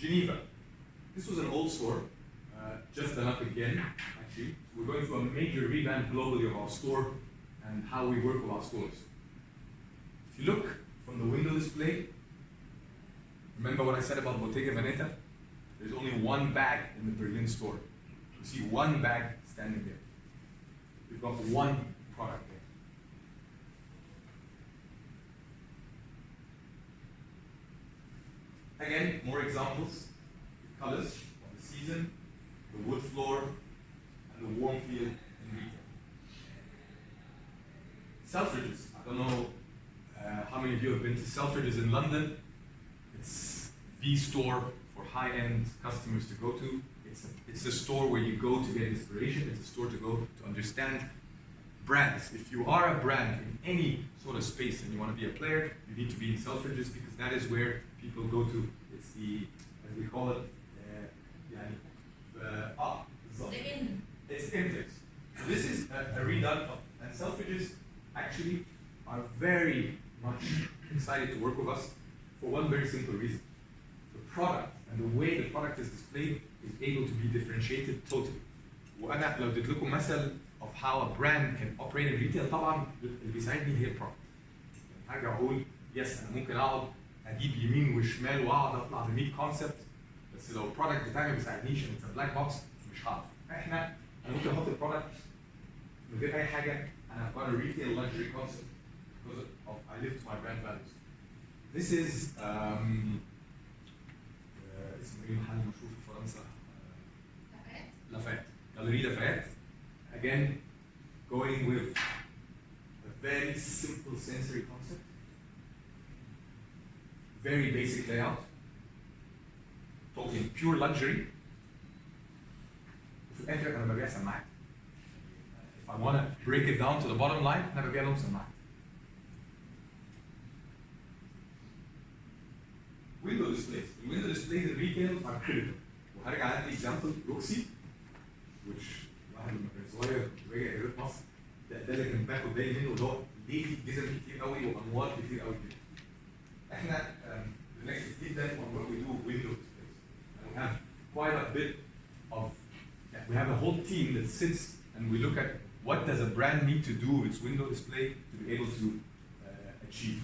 Geneva. This was an old store, just done up again, actually. We're going through a major revamp globally of our store and how we work with our stores. If you look from the window display, remember what I said about Bottega Veneta? There's only one bag in the Berlin store. You see one bag standing there. We've got one product there. Again, more examples. The colors of the season, the wood floor, and the warm feel in retail. Selfridges. I don't know how many of you have been to Selfridges in London. It's the store for high-end customers to go to. It's a store where you go to get inspiration. It's a store to go to understand brands. If you are a brand in any sort of space and you want to be a player, you need to be in Selfridges because that is where people go to. It's the, as we call it, the inn. It's Intex. So this is a redone of, and Selfridges actually are very much excited to work with us for one very simple reason. The product and the way the product is displayed is able to be differentiated totally. وأنا لو اديت لكم مثل of how a brand can operate in retail طبعا اللي بيساعدني هي البرودكت. هرجع اقول يس انا ممكن اقعد اجيب يمين وشمال واقعد اطلع ب 100 كونسبت بس لو البرودكت بتاعي ما بيساعدنيش ان اتس بلاك بوكس مش هعرف. انا ممكن احط البرودكت من غير اي حاجه. انا I've got a retail luxury concept because of I live to my brand values. This is اسمه ايه محل مشهور في فرنسا؟ لافايت. Galerie Lafayette. Again, going with a very simple sensory concept, very basic layout, talking pure luxury. وفي الآخر أنا ببيع سماعات. If I want to break it down to the bottom line, أنا ببيع لهم سماعات. Window displays. The window displays in retail are critical. وهرجع أدي example روكسي, which واحد لما كان صغير ورجع يروح مصر ده اللي كان باخد بالي منه اللي هو ليه في جزم كتير قوي وانوار كتير قوي كده. احنا بنركز جدا on what we do with window displays. And we have quite a bit of, we have a whole team that sits and we look at what does a brand need to do with its window display to be able to achieve.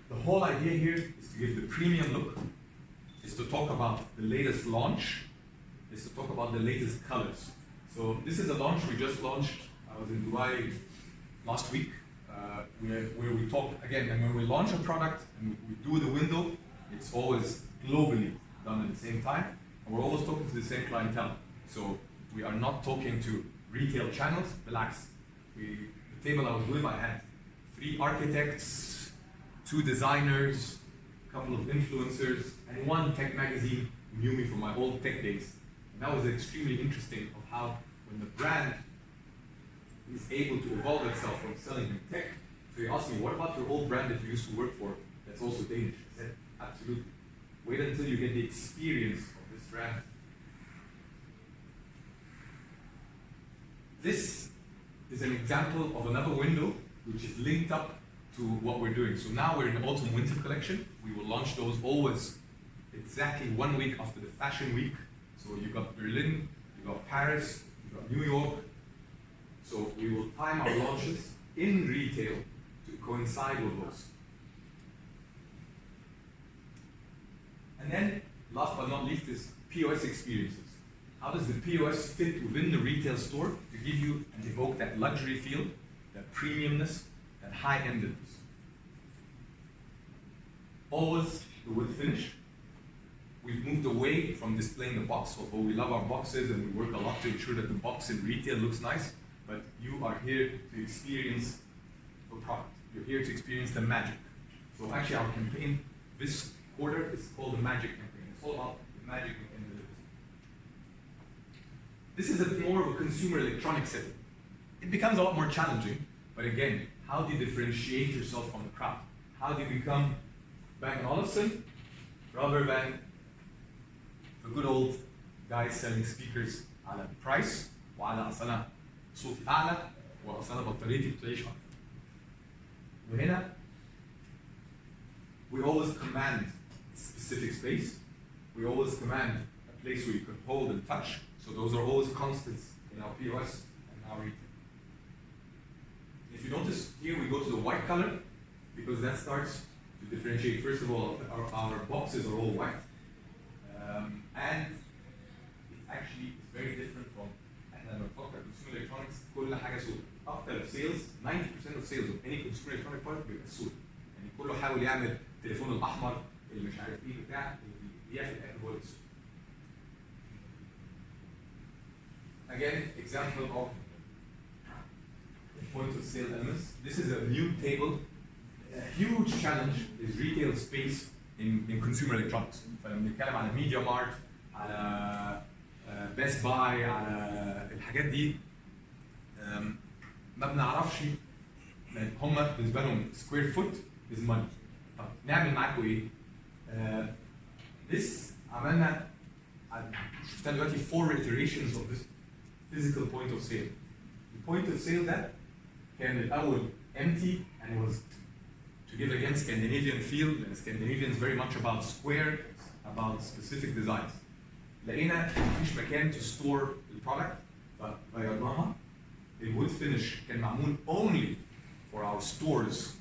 The whole idea here is to give the premium look, is to talk about the latest launch, is to talk about the latest colors. So this is a launch we just launched. I was in Dubai last week, where we talk again, and when we launch a product and we do the window, it's always globally done at the same time, and we're always talking to the same clientele. So we are not talking to retail channels. Relax. The table I was with, I had 3 architects, 2 designers, a couple of influencers, and 1 tech magazine who knew me from my old tech days. And that was extremely interesting of how when the brand is able to evolve itself from selling in tech. So he asked me, what about your old brand that you used to work for that's also Danish? I said, absolutely. Wait until you get the experience of this brand. This is an example of another window which is linked up to what we're doing. So now we're in the autumn-winter collection. We will launch those always exactly 1 week after the fashion week. So you've got Berlin, you've got Paris, you've got New York. So we will time our launches in retail to coincide with those. And then, last but not least, is POS experiences. How does the POS fit within the retail store to give you and evoke that luxury feel, that premiumness, that high-endedness? Always the wood finish. We've moved away from displaying the box, although we love our boxes and we work a lot to ensure that the box in retail looks nice, but you are here to experience the product. You're here to experience the magic. So actually our campaign this quarter is called the Magic Campaign. It's all about the magic in the business. This is a bit more of a consumer electronics setting. It becomes a lot more challenging, but again, how do you differentiate yourself from the crowd? How do you become Bang Olufsen rather than the good old guys selling speakers على price وعلى أصل أنا صوتي أعلى وأصل أنا بطاريتي بتعيش أكتر. وهنا we always command specific space We always command a place where you can hold and touch. So those are always constants in our POS and our retail. If you notice here, we go to the white color because that starts to differentiate. First of all, our boxes are all white. And it actually is very different from احنا لما بنفكر consumer electronics كل حاجه سوداء. اكتر sales 90% of sales of any consumer electronic product بيبقى سوداء. يعني كله حاول يعمل التليفون الاحمر اللي مش عارف ايه بتاع اللي بيبيع في الاخر هو السوداء. Again, example of point of sale elements. This is a new table. A huge challenge is retail space in consumer electronics. فلما بنتكلم على ميديا مارت، على بيست باي، على الحاجات دي ما بنعرفش هم بالنسبه لهم سكوير فوت از ماني. طب نعمل معاكم ايه؟ this عملنا شفتها دلوقتي 4 iterations of this physical point of sale. The point of sale ده كان الاول empty and it was to give again Scandinavian feel. Scandinavian is very much about square, about specific designs. لقينا مفيش مكان to store the product فغيرناها. الwood finish كان معمول only for our stores.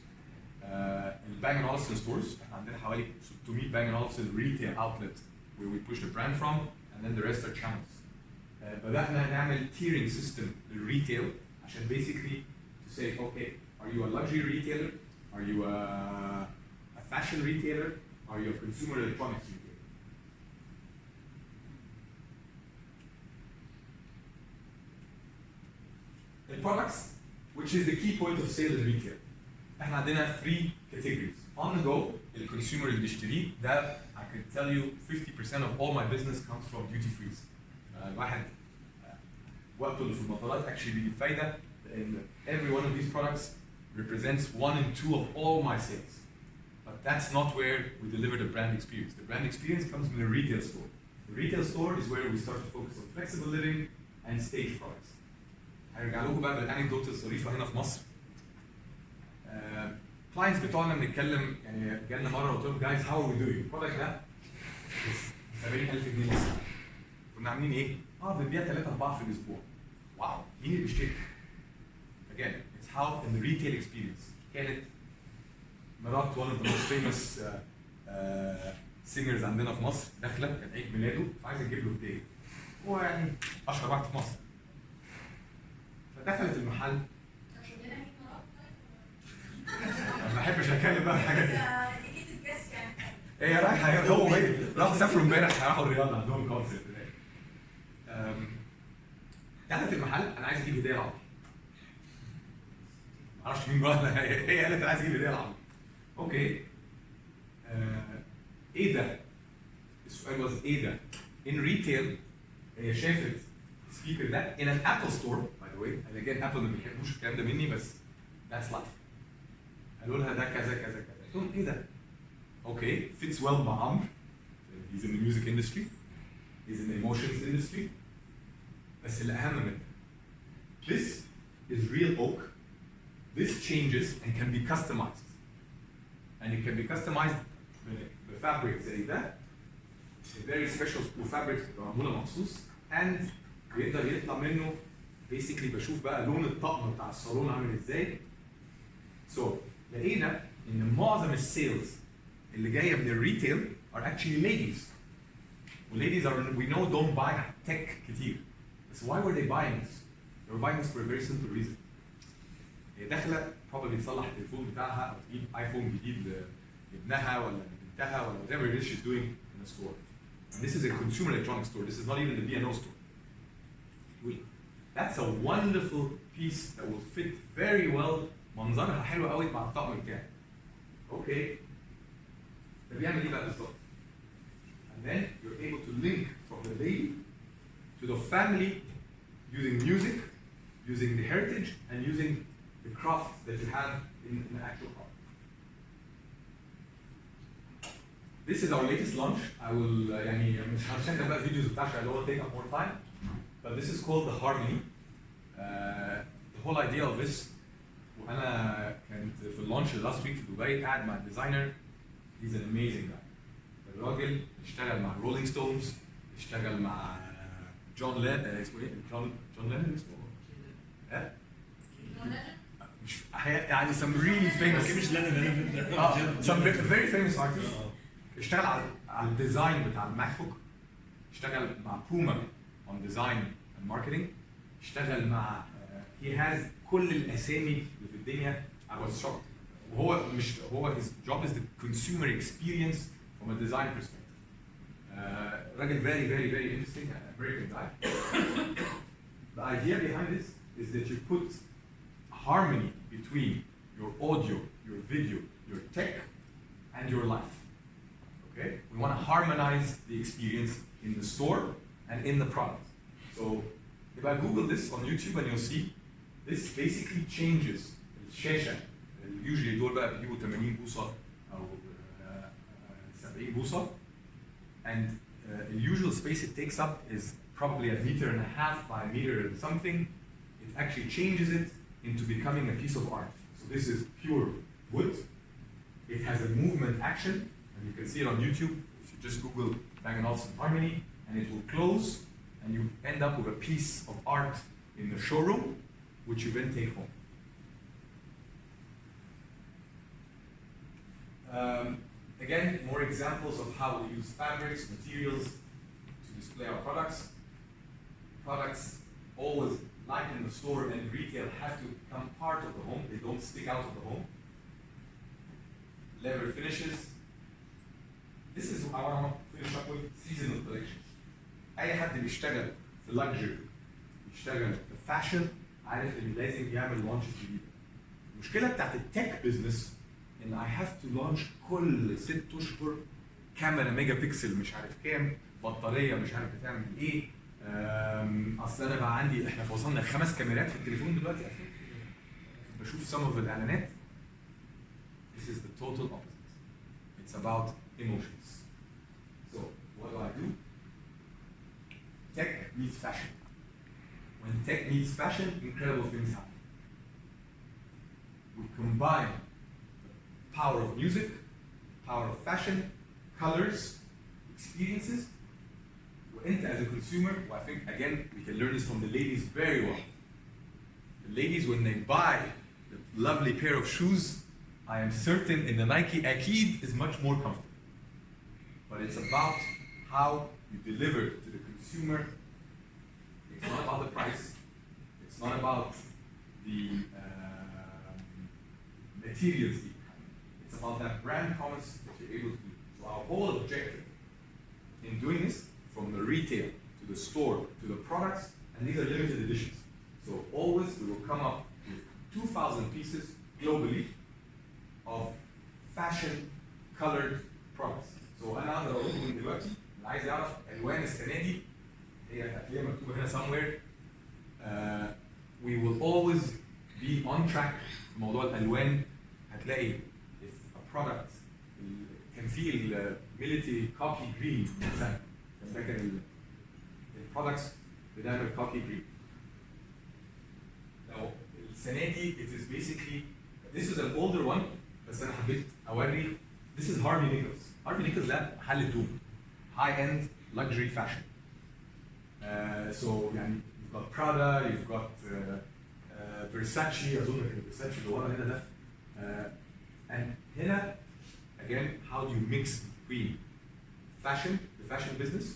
Bang Olufsen stores. احنا عندنا حوالي 600 Bang Olufsen retail outlet where we push the brand from, and then the rest are channels. بدأنا نعمل tiering system للريتيل عشان basically to say okay, are you a luxury retailer? Are you a fashion retailer? Are you a consumer electronics retailer? The products, which is the key point of sale in retail. احنا عندنا 3 categories. On the go, the consumer اللي بيشتريه ده I can tell you 50% of all my business comes from duty frees. الواحد وقته اللي في المطارات actually بيجيب فايدة لأن every one of these products represents 1 in 2 of all my sales. But that's not where we deliver the brand experience. The brand experience comes from the retail store. The retail store is where we start to focus on flexible living and stage products. هرجع لكم بقى بالانكدوت الظريفه هنا في مصر. كلاينتس بتوعنا بنتكلم يعني جالنا مره قلت لهم جايز هاو ار وي دوينج البرودكت ده 70000 جنيه مثلا. كنا عاملين ايه؟ بنبيع 3 4 في الاسبوع. واو مين اللي بيشتري؟ Again, it's how in the retail experience. كانت مرات one of the most famous singers عندنا في مصر داخله كان عيد ميلاده فعايزه تجيب له هديه. هو يعني اشهر واحد في مصر. فدخلت المحل. ما بحبش اتكلم بقى الحاجات دي. هي رايحه هو راحوا سافروا امبارح راحوا الرياض عندهم كونسرت. دخلت المحل انا عايز اجيب هديه لعمري. معرفش مين بقى هي قالت انا عايز اجيب هديه لعمري. اوكي. ايه ده؟ السؤال was ايه ده؟ in retail هي شافت السبيكر ده in an Apple store by the way. and again Apple ما بيحبوش الكلام ده مني بس that's life. قالوا لها ده كذا كذا كذا. قلت لهم ايه ده؟ اوكي fits well مع عمرو. he's in the music industry. he's in the emotions industry. بس اللي اهم من ده this is real oak. This changes and can be customized. And it can be customized بفابريك زي ده. very special fabrics معموله مخصوص and بيقدر يطلع منه basically بشوف بقى لون الطقم بتاع الصالون عامل ازاي. So لقينا ان معظم السيلز اللي جايه من الريتيل are actually ladies. ladies are we know don't buy tech كتير. So why were they buying this? They were buying this for a very simple reason. هي داخله probably تصلح التليفون بتاعها او تجيب ايفون جديد لابنها ولا لبنتها ولا whatever it is she's doing in a store. And this is a consumer electronics store. This is not even the B&O store. That's a wonderful piece that will fit very well. منظرها حلو قوي مع الطقم بتاعي. Okay. ده بيعمل ايه بقى بالظبط؟ And then you're able to link from the lady to the family using music, using the heritage, and using the craft that you have in the actual product. This is our latest launch. I will يعني مش هنشغل بقى الفيديوز بتاعتي اللي هو take up more time. But this is called the Harmony. The whole idea of this وأنا كنت في اللانش last week في دبي قاعد مع الديزاينر. He's an amazing guy. الراجل اشتغل مع رولينج ستونز، اشتغل مع جون اسمه ايه؟ جون لينن اسمه ايه؟ مش يعني some really famous مش لينن some very famous artists. اشتغل على الديزاين بتاع الماك بوك، اشتغل مع بوما on design and marketing، اشتغل مع he has كل الاسامي اللي في الدنيا. I was shocked. وهو مش هو his job is the consumer experience from a design perspective. راجل very interesting American guy. The idea behind this is that you put harmony between your audio, your video, your tech, and your life. Okay? We want to harmonize the experience in the store and in the product. So if I Google this on YouTube and you'll see, this basically changes الشاشة. Usually دول بقى بيجيبوا 80 بوصة أو 70 بوصة. And the usual space it takes up is probably a meter and a half by a meter and something. It actually changes it into becoming a piece of art. So this is pure wood. It has a movement action, and you can see it on YouTube. If you just Google Bang Olufsen Harmony, and it will close, and you end up with a piece of art in the showroom, which you then take home. Again, more examples of how we use fabrics, materials to display our products. Products always, like in the store and retail, have to become part of the home. They don't stick out of the home. Leather finishes. This is what I want to finish up with seasonal collections. أي حد بيشتغل في luxury، بيشتغل في fashion، عارف إن لازم يعمل launches جديدة. المشكلة بتاعت التك بزنس إن I have to launch كل 6 أشهر كاميرا ميجا بيكسل مش عارف كام، بطارية مش عارف بتعمل إيه. اصل انا بقى عندي احنا وصلنا ل5 كاميرات في التليفون دلوقتي. بشوف some of الاعلانات. This is the total opposite. It's about emotions. So what do? Tech meets fashion. When tech meets fashion, incredible things happen. We combine the power of music, power of fashion, colors, experiences. And as a consumer, well, I think again we can learn this from the ladies very well. The ladies, when they buy the lovely pair of shoes, I am certain in the Nike Akid is much more comfortable. But it's about how you deliver to the consumer. It's not about the price. It's not about the materials. It's about that brand promise that you're able to do. So our whole objective in doing this, from the retail to the store to the products, and these are limited editions. So always we will come up with 2,000 pieces globally of fashion colored products. So أنا أقدر أقول لكم دلوقتي اللي عايز يعرف ألوان السنة دي هي هتلاقيها مكتوبة هنا somewhere. We will always be on track في موضوع الألوان. هتلاقي if a product كان فيه الميليتري كوكي جرين مثلا، ده كان البرودكتس بنعمل كوكي جرين. لو السنه دي it is basically this is an older one بس انا حبيت اوري. This is Harvey Nichols. Harvey Nichols ده محل هدوم high end luxury fashion. So يعني you've got Prada, you've got Versace. اظن كان Versace اللي ورا هنا ده. And هنا again how do you mix between fashion, the fashion business,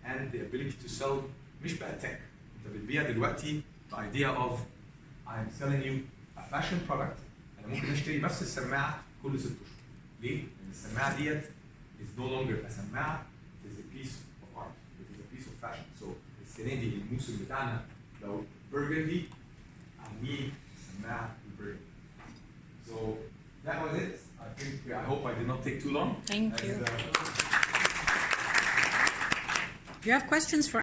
and the ability to sell مش بقى tech. انت بتبيع دلوقتي the idea of I'm selling you a fashion product. انا ممكن اشتري نفس السماعه كل 6 اشهر. ليه؟ لان السماعه ديت is no longer a سماعه، it is a piece of art, it is a piece of fashion. So السنه دي الموسم بتاعنا لو burgundy I need سماعه بالburgundy. So that was it. I hope I did not take too long. Thank you. Do you have questions for